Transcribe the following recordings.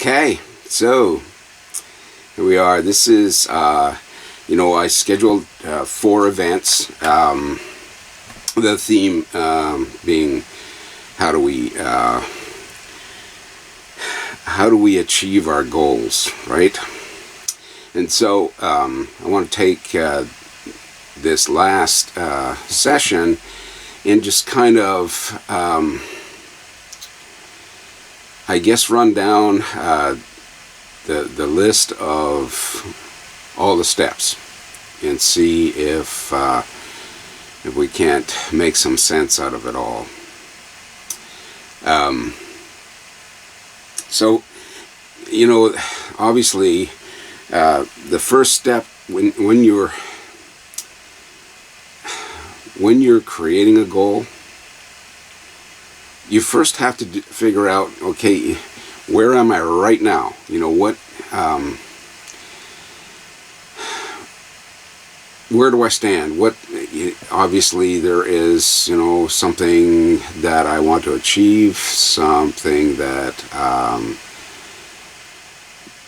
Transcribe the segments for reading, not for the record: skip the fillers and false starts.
Okay, so here we are. This is, I scheduled 4 events. The theme being how do we achieve our goals, right? And so I want to take this last session and just kind of run down the list of all the steps and see if we can't make some sense out of it all. So, obviously, the first step when you're creating a goal, you first have to figure out, okay, where am I right now? Where do I stand? Obviously there is, something that I want to achieve, something that I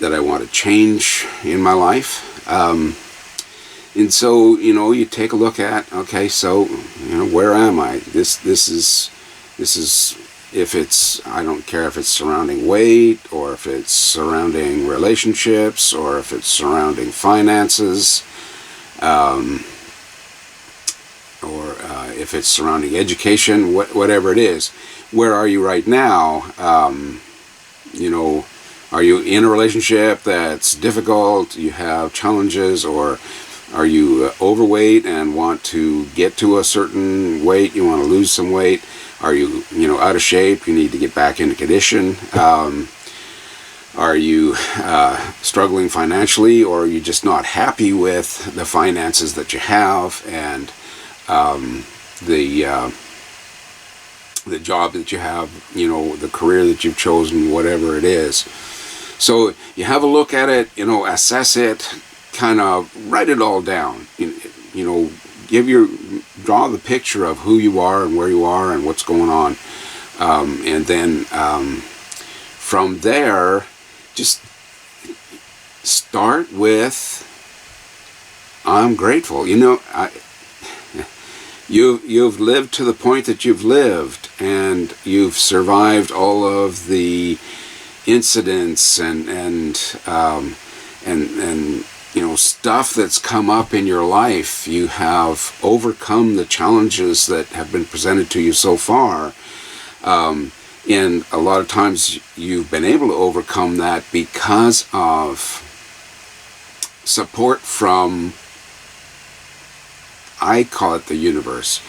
want to change in my life. And so, you take a look at, okay, so, where am I? This is, if it's, I don't care if it's surrounding weight, or if it's surrounding relationships, or if it's surrounding finances, or if it's surrounding education, whatever it is. Where are you right now? Are you in a relationship that's difficult? You have challenges, or are you overweight and want to get to a certain weight? You want to lose some weight? Are you, out of shape? You need to get back into condition? Are you struggling financially, or are you just not happy with the finances that you have and the job that you have, the career that you've chosen, whatever it is? So you have a look at it, assess it, kind of write it all down, draw the picture of who you are and where you are and what's going on, and then from there, just start with, I'm grateful. You've lived to the point that you've lived, and you've survived all of the incidents and stuff that's come up in your life. You have overcome the challenges that have been presented to you so far. And a lot of times you've been able to overcome that because of support from, I call it the universe.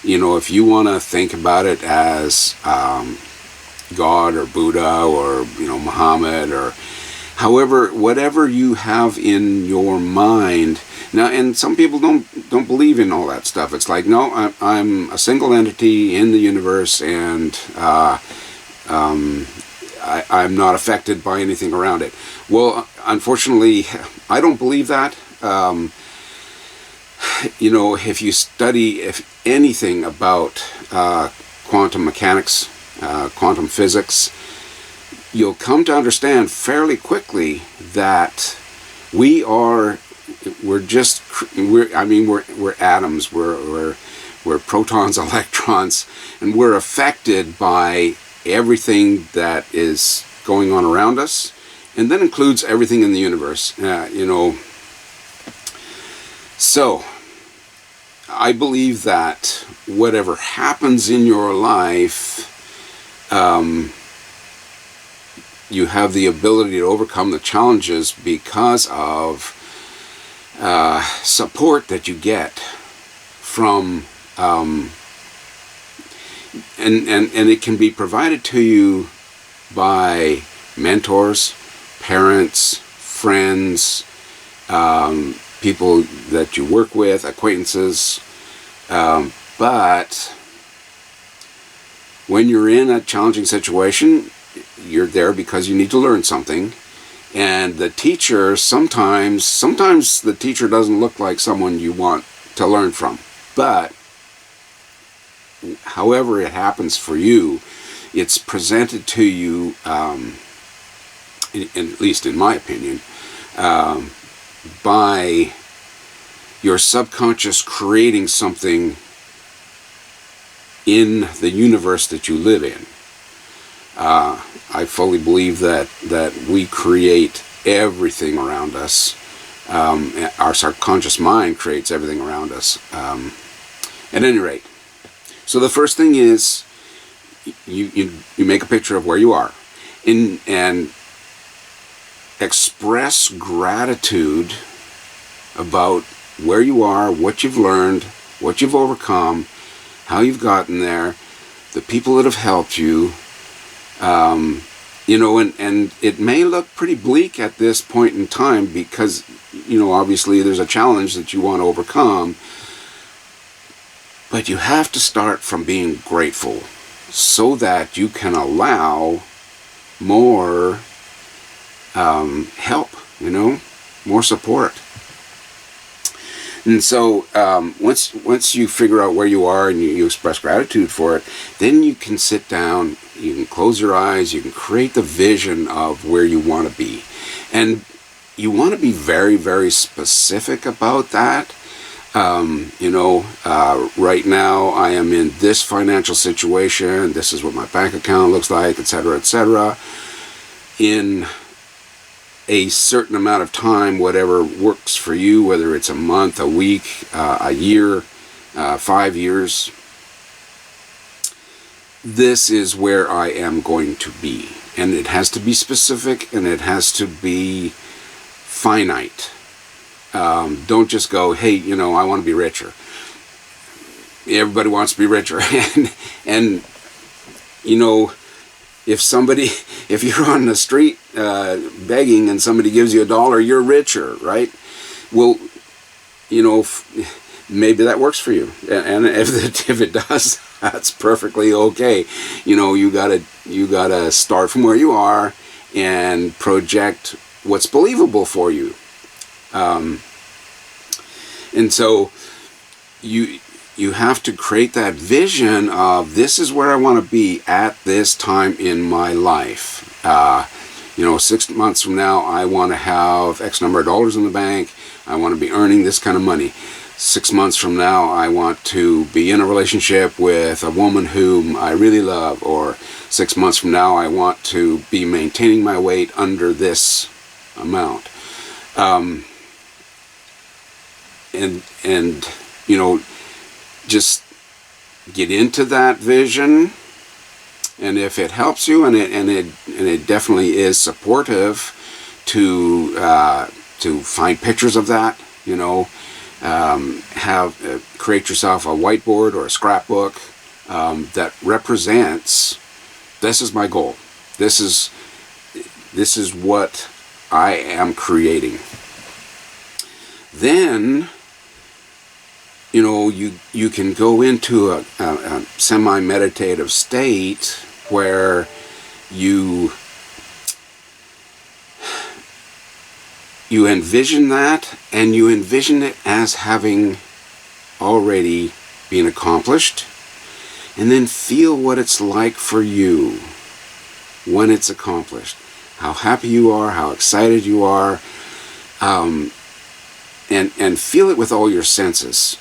If you want to think about it as God or Buddha or, Muhammad, or whatever you have in your mind. Now, and some people don't believe in all that stuff. It's like, no, I'm a single entity in the universe, and I'm not affected by anything around it. Well, unfortunately, I don't believe that. If you study anything about quantum mechanics, quantum physics, you'll come to understand fairly quickly that we're atoms, we're protons, electrons, and we're affected by everything that is going on around us, and that includes everything in the universe. So I believe that whatever happens in your life, you have the ability to overcome the challenges because of support that you get from, and it can be provided to you by mentors, parents, friends, people that you work with, acquaintances, but when you're in a challenging situation, you're there because you need to learn something. And the teacher, sometimes the teacher doesn't look like someone you want to learn from. But however it happens for you, it's presented to you at least in my opinion, by your subconscious creating something in the universe that you live in. I fully believe that we create everything around us. Our subconscious mind creates everything around us. At any rate, so the first thing is you make a picture of where you are, and express gratitude about where you are, what you've learned, what you've overcome, how you've gotten there, the people that have helped you. And it may look pretty bleak at this point in time because, obviously there's a challenge that you want to overcome. But you have to start from being grateful so that you can allow more help, more support. And so once you figure out where you are and you express gratitude for it, then you can sit down, you can close your eyes, you can create the vision of where you want to be. And you want to be very, very specific about that. Right now I am in this financial situation, this is what my bank account looks like, etc., etc. In a certain amount of time, whatever works for you, whether it's a month, a week, a year, 5 years, this is where I am going to be. And it has to be specific, and it has to be finite. Don't just go, hey, I want to be richer. Everybody wants to be richer. and if you're on the street begging and somebody gives you $1, you're richer, right? Well, maybe that works for you. And if it does, that's perfectly okay. You gotta start from where you are and project what's believable for you. And so you have to create that vision of, this is where I want to be at this time in my life. 6 months from now, I want to have X number of dollars in the bank. I want to be earning this kind of money. 6 months from now, I want to be in a relationship with a woman whom I really love. Or 6 months from now, I want to be maintaining my weight under this amount. Just get into that vision, and if it helps you, and it definitely is supportive to find pictures of that, create yourself a whiteboard or a scrapbook that represents, this is my goal, this is what I am creating. Then you can go into a semi-meditative state where you envision that, and you envision it as having already been accomplished, and then feel what it's like for you when it's accomplished. How happy you are, how excited you are, and feel it with all your senses.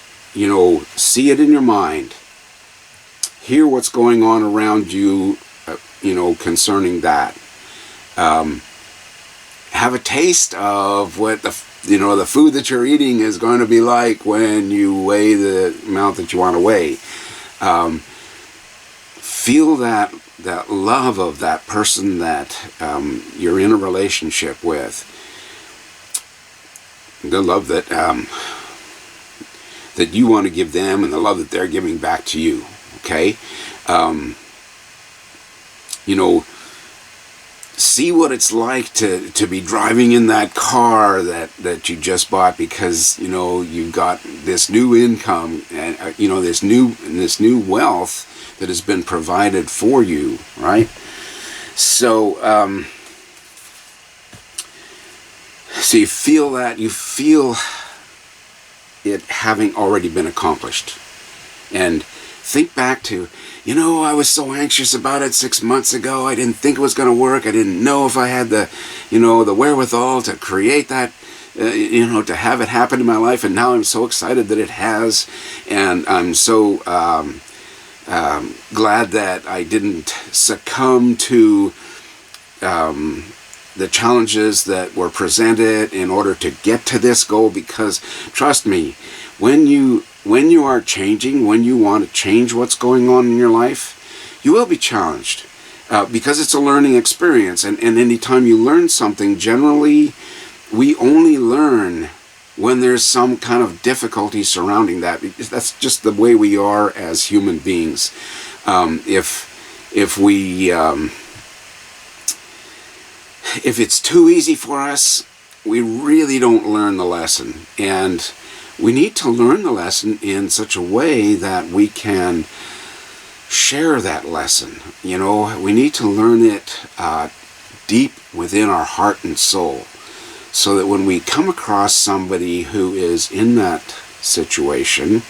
See it in your mind. Hear what's going on around you, concerning that. Have a taste of what the food that you're eating is going to be like when you weigh the amount that you want to weigh. Feel that love of that person that you're in a relationship with. The love that you want to give them, and the love that they're giving back to you. Okay? See what it's like to be driving in that car that you just bought because, you've got this new income and, this new wealth that has been provided for you, right? So, so you feel that, you feel it having already been accomplished. And think back to, I was so anxious about it 6 months ago. I didn't think it was going to work. I didn't know if I had the the wherewithal to create that, to have it happen in my life, and now I'm so excited that it has, and I'm so glad that I didn't succumb to the challenges that were presented in order to get to this goal, because trust me, when you are changing, when you want to change what's going on in your life, you will be challenged, because it's a learning experience, and anytime you learn something, generally we only learn when there's some kind of difficulty surrounding that, because that's just the way we are as human beings. If it's too easy for us, we really don't learn the lesson. And we need to learn the lesson in such a way that we can share that lesson. We need to learn it deep within our heart and soul, so that when we come across somebody who is in that situation,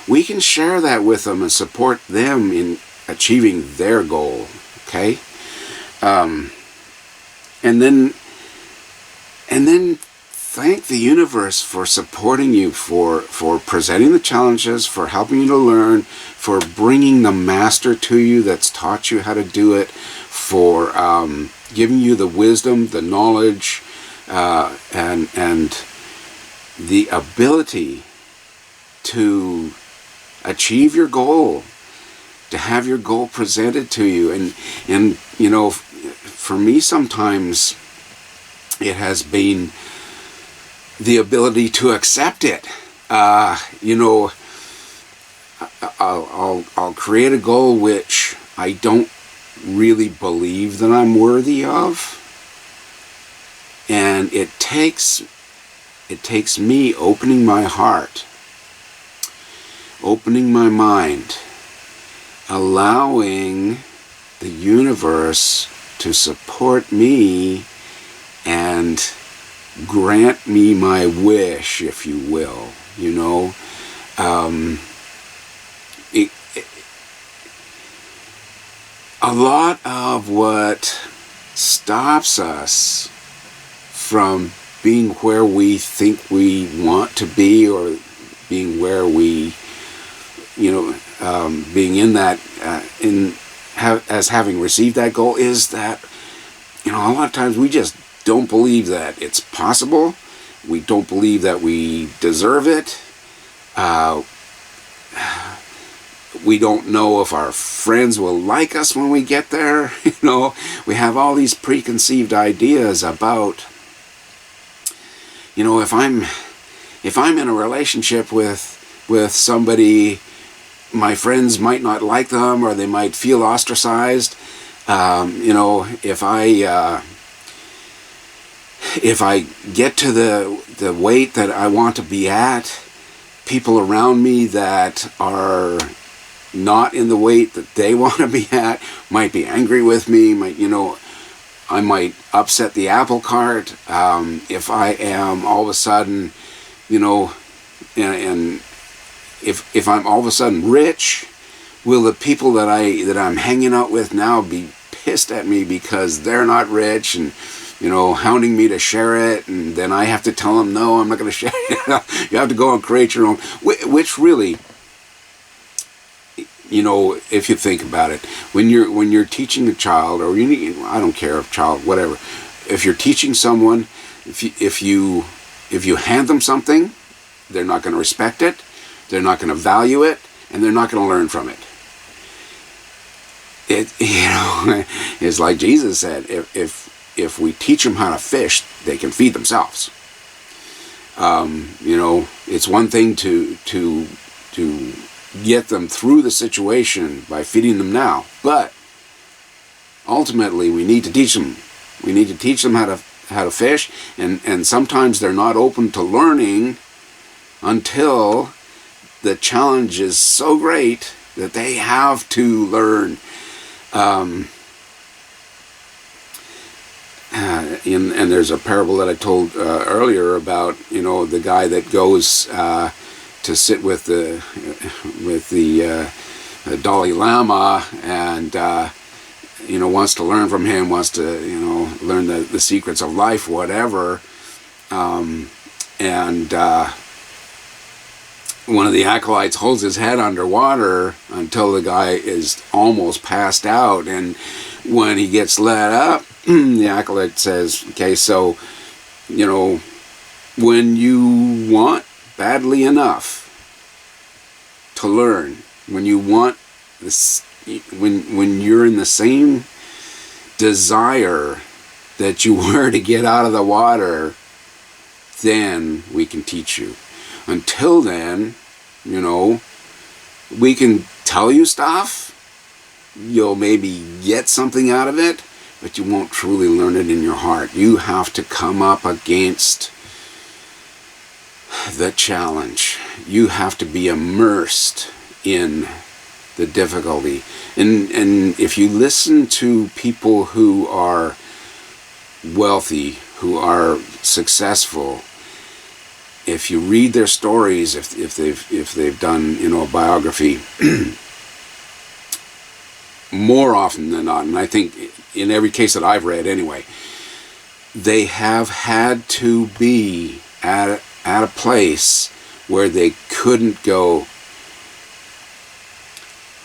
we can share that with them and support them in achieving their goal. Okay? And then thank the universe for supporting you, for presenting the challenges, for helping you to learn, for bringing the master to you that's taught you how to do it, for giving you the wisdom, the knowledge, and the ability to achieve your goal, to have your goal presented to you. And for me, sometimes it has been the ability to accept it. I'll create a goal which I don't really believe that I'm worthy of, and it takes me opening my heart, opening my mind, allowing the universe to support me and grant me my wish, if you will. A lot of what stops us from being where we think we want to be, or being where we, being in that, as having received that goal, is that, a lot of times we just don't believe that it's possible. We don't believe that we deserve it. We don't know if our friends will like us when we get there. We have all these preconceived ideas about, if I'm in a relationship with somebody, my friends might not like them, or they might feel ostracized. If I get to the weight that I want to be at, people around me that are not in the weight that they want to be at might be angry with me, I might upset the apple cart. If I am all of a sudden, and if I'm all of a sudden rich, will the people that I'm hanging out with now be pissed at me because they're not rich, and hounding me to share it, and then I have to tell them, no, I'm not going to share it. You have to go and create your own, which really, if you think about it, when you're teaching a child, or I don't care if child, whatever, if you're teaching someone, if you hand them something, they're not going to respect it, they're not going to value it, and they're not going to learn from it. It's like Jesus said, if we teach them how to fish, they can feed themselves. It's one thing to get them through the situation by feeding them now, but ultimately we need to teach them. We need to teach them how to fish, and sometimes they're not open to learning until the challenge is so great that they have to learn. And there's a parable that I told earlier about the guy that goes to sit with the Dalai Lama, and wants to learn from him, wants to, learn the secrets of life, whatever. And one of the acolytes holds his head underwater until the guy is almost passed out. And when he gets let up, the acolyte says, okay, so, when you want badly enough to learn, when you want this, when you're in the same desire that you were to get out of the water, then we can teach you. Until then, we can tell you stuff, you'll maybe get something out of it, but you won't truly learn it in your heart. You have to come up against the challenge. You have to be immersed in the difficulty. And if you listen to people who are wealthy, who are successful, if you read their stories, if they've done a biography, more often than not, and I think in every case that I've read anyway, they have had to be at a place where they couldn't go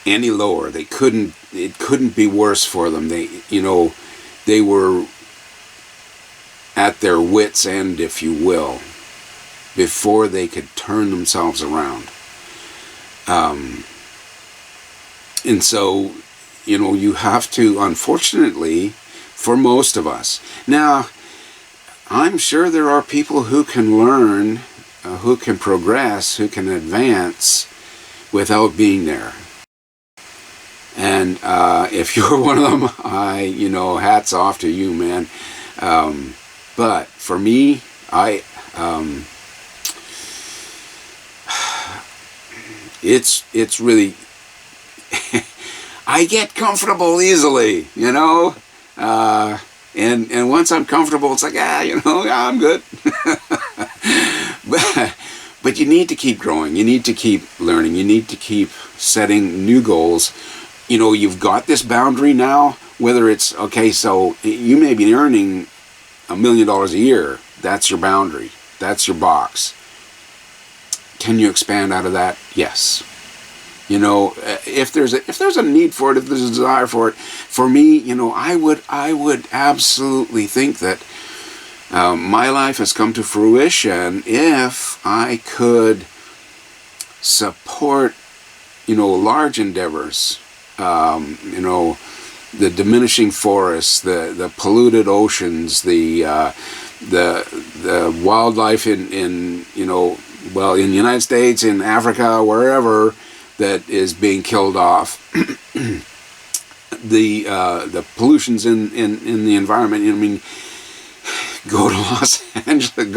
any lower. It couldn't be worse for them. They were at their wits' end, if you will, before they could turn themselves around. And so, you have to, unfortunately, for most of us. Now, I'm sure there are people who can learn, who can progress, who can advance without being there. And if you're one of them, hats off to you, man. But for me, it's really, I get comfortable easily, and once I'm comfortable, it's like, I'm good. But you need to keep growing. You need to keep learning. You need to keep setting new goals. You've got this boundary now, whether it's, okay, so you may be earning $1 million a year. That's your boundary. That's your box. Can you expand out of that? Yes. If there's a need for it, if there's a desire for it, for me, I would absolutely think that my life has come to fruition if I could support, large endeavors, the diminishing forests, the polluted oceans, the wildlife in the United States, in Africa, wherever, that is being killed off. The pollutions in the environment. Go to Los Angeles,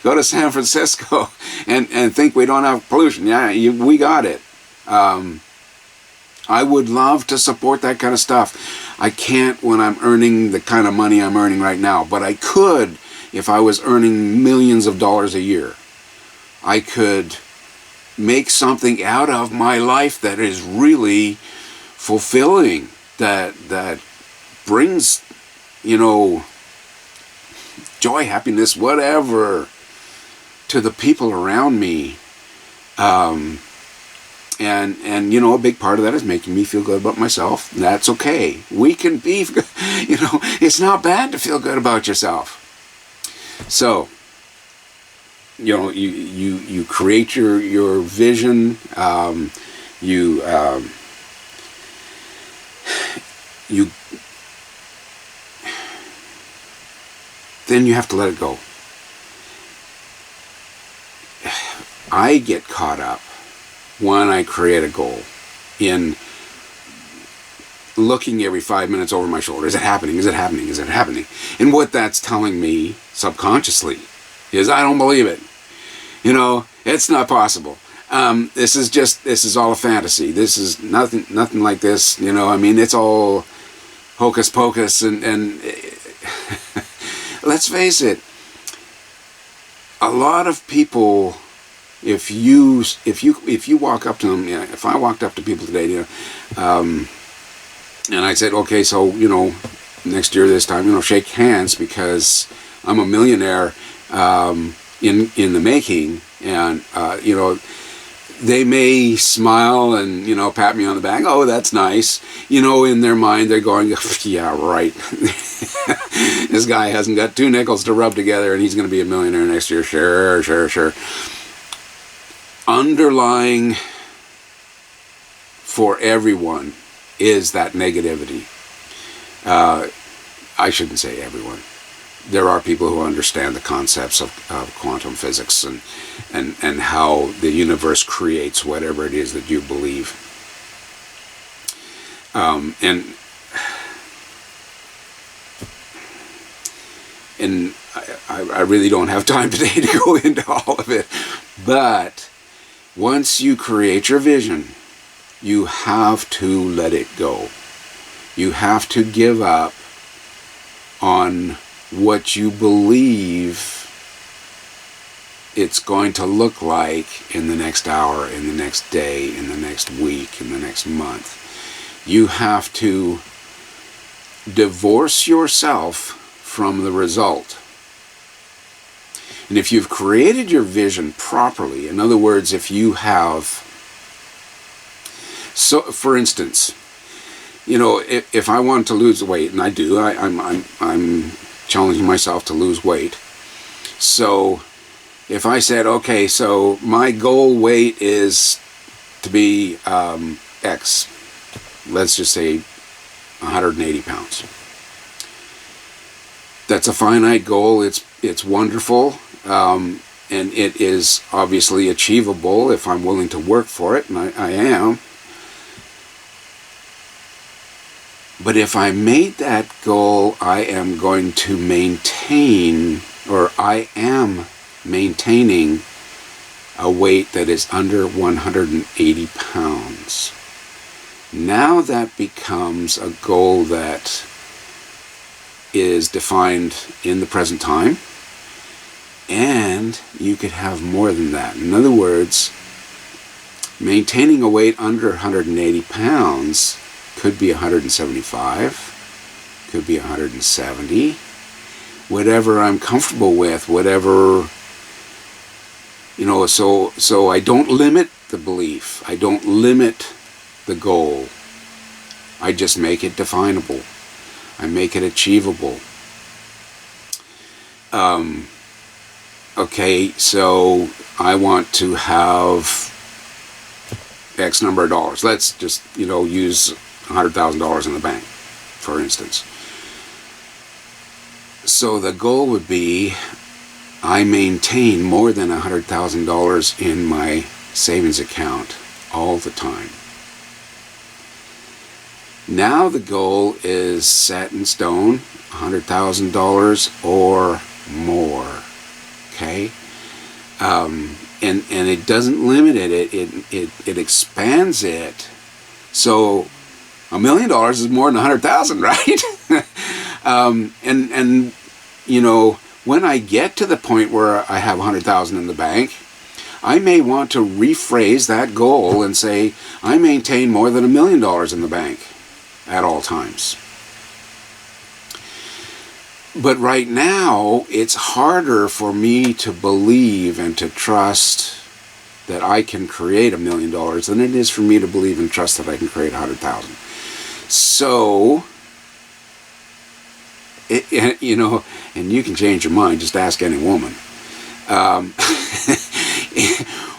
go to San Francisco, and think we don't have pollution. Yeah, we got it. I would love to support that kind of stuff. I can't when I'm earning the kind of money I'm earning right now, but I could if I was earning millions of dollars a year. I could make something out of my life that is really fulfilling, that brings, joy, happiness, whatever, to the people around me. And a big part of that is making me feel good about myself. That's okay. We can be, it's not bad to feel good about yourself. So, you create your vision, you then you have to let it go. I get caught up when I create a goal in looking every 5 minutes over my shoulder. Is it happening? Is it happening? Is it happening? And what that's telling me subconsciously is I don't believe it. It's not possible. This is all a fantasy. This is nothing like this. It's all hocus pocus. And let's face it, a lot of people, if you walk up to them, if I walked up to people today, And I said, okay, so, next year this time, shake hands, because I'm a millionaire in the making. And, they may smile and, pat me on the back. Oh, that's nice. In their mind, they're going, yeah, right. This guy hasn't got 2 nickels to rub together and he's going to be a millionaire next year. Sure, sure, sure. Underlying for everyone is that negativity. I shouldn't say everyone. There are people who understand the concepts of quantum physics and how the universe creates whatever it is that you believe. And I really don't have time today to go into all of it. But once you create your vision, you have to let it go. You have to give up on what you believe it's going to look like in the next hour, in the next day, in the next week, in the next month. You have to divorce yourself from the result. And if you've created your vision properly, in other words, if you have, so for instance, if I want to lose weight, and I do, I'm challenging myself to lose weight. So if I said, okay, so my goal weight is to be X, let's just say 180 pounds. That's a finite goal. It's wonderful, and it is obviously achievable if I'm willing to work for it, and I am. But if I made that goal, I am going to maintain, or I am maintaining a weight that is under 180 pounds. Now that becomes a goal that is defined in the present time, and you could have more than that. In other words, maintaining a weight under 180 pounds could be 175, could be 170, whatever I'm comfortable with, whatever, so I don't limit the belief, I don't limit the goal, I just make it definable, I make it achievable. Okay, so I want to have X number of dollars. Let's just, use $100,000 in the bank, for instance. So the goal would be, I maintain more than $100,000 in my savings account all the time. Now the goal is set in stone, $100,000 or more. Okay? And it doesn't limit it, it expands it. So $1 million is more than 100,000, right? And when I get to the point where I have 100,000 in the bank, I may want to rephrase that goal and say, I maintain more than $1 million in the bank at all times. But right now, it's harder for me to believe and to trust that I can create $1 million than it is for me to believe and trust that I can create 100,000. So, and you can change your mind, just ask any woman.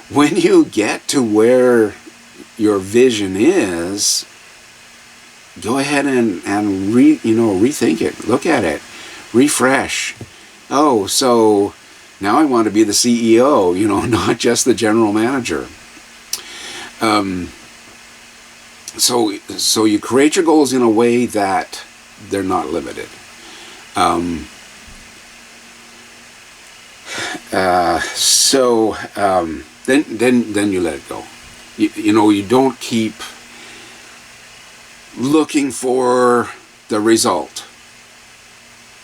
When you get to where your vision is, go ahead and rethink it, look at it, refresh. Oh, so now I want to be the CEO, not just the general manager. So you create your goals in a way that they're not limited. Then you let it go. You don't keep looking for the result.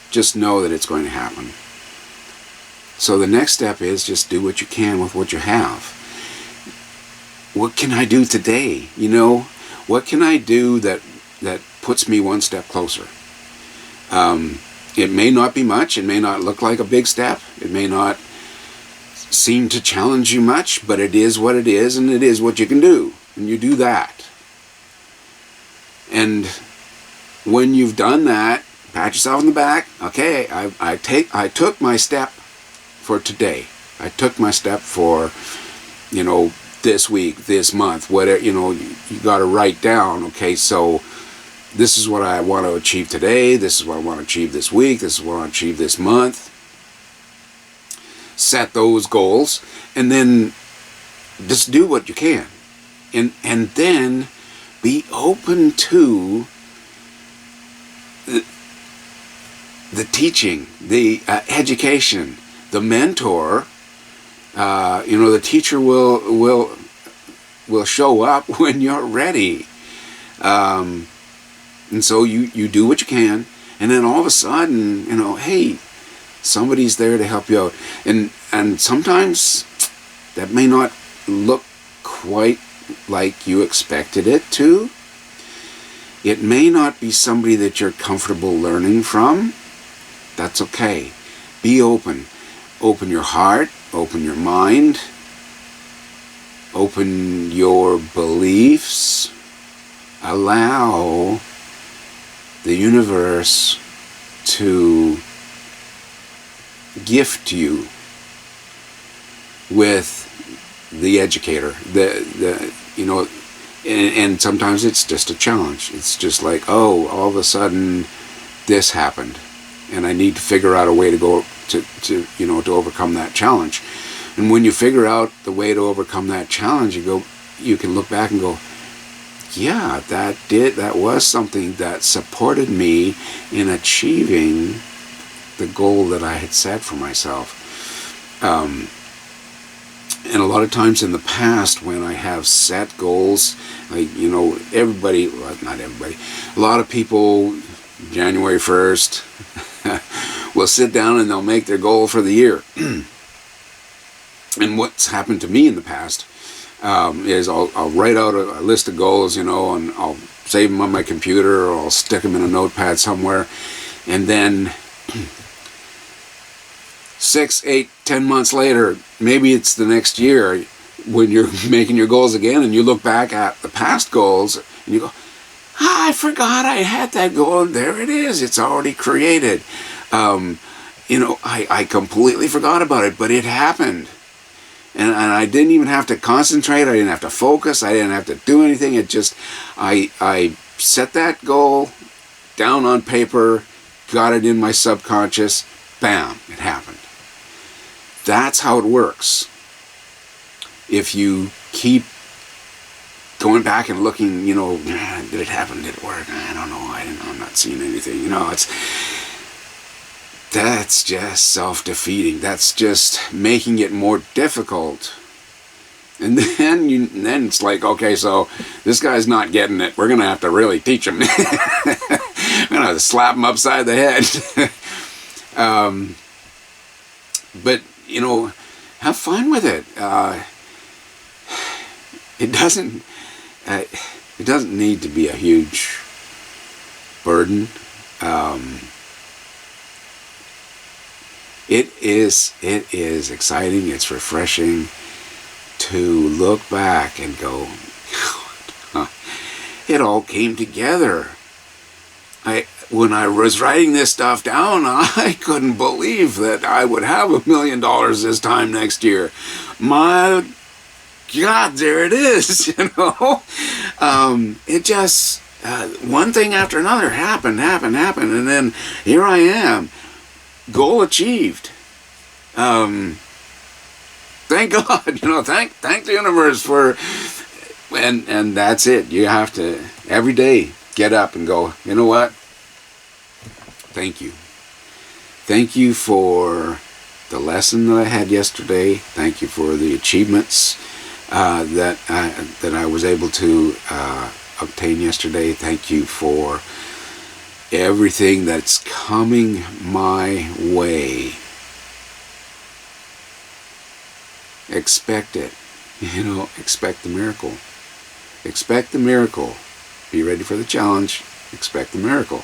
Just know that it's going to happen. So the next step is just do what you can with what you have. What can I do today? What can I do that puts me one step closer. It may not be much, it may not look like a big step, it may not seem to challenge you much, but it is what it is, and it is what you can do, and you do that. And when you've done that, pat yourself on the back. Okay, I took my step for today. I took my step for, this week, this month, whatever. You got to write down. Okay, so this is what I want to achieve today. This is what I want to achieve this week. This is what I want to achieve this month. Set those goals, and then just do what you can, and then be open to the teaching, the education, the mentor. The teacher will show up when you're ready, and so you do what you can, and then all of a sudden, hey, somebody's there to help you out. And sometimes that may not look quite like you expected it to. It may not be somebody that you're comfortable learning from. That's okay. Be open. Open your heart. Open your mind. Open your beliefs. Allow the universe to gift you with the educator, and sometimes it's just a challenge. It's just like, oh, all of a sudden this happened, and I need to figure out a way to go to overcome that challenge. And when you figure out the way to overcome that challenge, you can look back and go, yeah, that was something that supported me in achieving the goal that I had set for myself. And a lot of times in the past, when I have set goals, everybody, well, not everybody, a lot of people, January 1st, will sit down and they'll make their goal for the year. And what's happened to me in the past is I'll write out a list of goals, and I'll save them on my computer, or I'll stick them in a notepad somewhere, and then 6, 8, 10 months later, maybe it's the next year, when you're making your goals again, and you look back at the past goals, and you go, I forgot I had that goal, and there it is, it's already created. I completely forgot about it, but it happened. And I didn't even have to concentrate, I didn't have to focus, I didn't have to do anything, it just, I set that goal down on paper, got it in my subconscious, bam, it happened. That's how it works. If you keep going back and looking, did it happen? Did it work? I don't know. I'm not seeing anything. That's just self-defeating. That's just making it more difficult. And then it's like, okay, so this guy's not getting it. We're going to have to really teach him. We're going to have to slap him upside the head. But, have fun with it. It doesn't need to be a huge burden. It is exciting. It's refreshing to look back and go, it all came together. When I was writing this stuff down, I couldn't believe that I would have $1 million this time next year. My God, there it is, It just, one thing after another happened, and then here I am, goal achieved. Thank God, thank the universe for, and that's it. You have to, every day, get up and go, you know what? Thank you. Thank you for the lesson that I had yesterday. Thank you for the achievements that I was able to obtain yesterday. Thank you for everything that's coming my way. Expect it. Expect the miracle. Expect the miracle. Be ready for the challenge. expect the miracle.